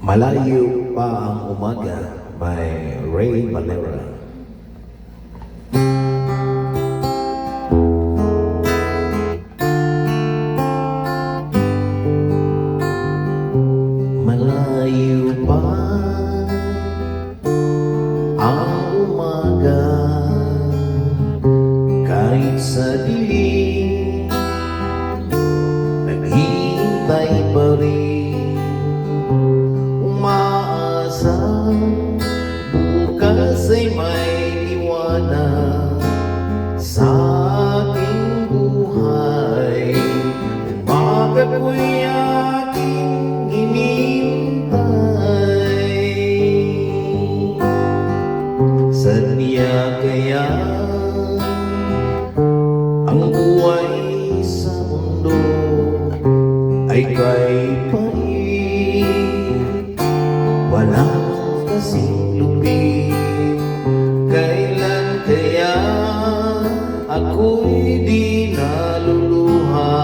Malayo pa ang umaga by Ray Valera. Malayo pa ang umaga kahit sa dilim, naghihintay pa rin, umaasa bukas ay may liwanag sa aking buhay. Umaga ko'y aking hinihintay. Sadya kaya ang buhay sa mundo ay kay pait, walang kasing lupit. Kailan kaya ako'y di naluluha?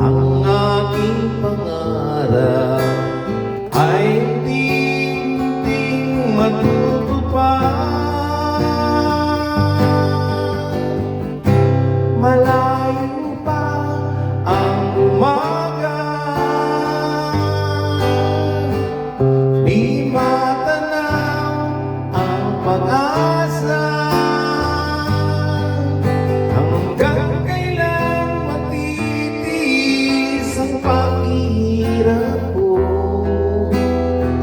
Ang aking pangarap ay unti-unting matutupad. Malayo pa ang umaga, di matanaw ang pag-asa. Hanggang kailan matitiis ang paghihirap ko,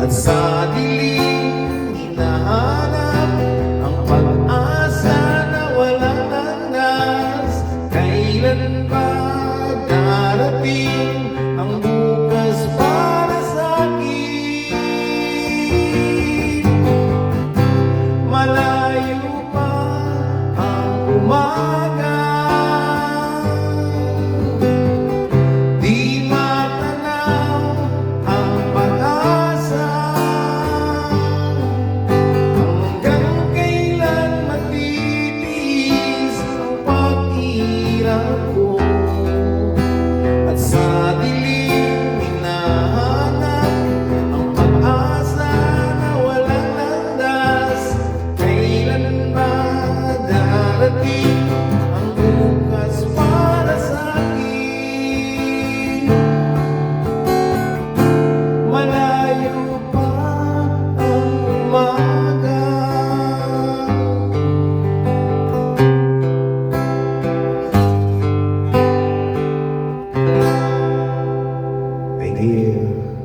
at sa dilim hinahanap ang pag-asa na walang landas. Kailan ba darating ang bukas para sa akin? Malayo pa ang umaga, di matanaw ang pag-asa. Hanggang kailan matitiis ang paghihirap ko, at sa dilim hinahanap ang pag-asa na walang landas. Kailan ba darating ang bukas para sa akin? Malayo pa ang umaga. Thank you.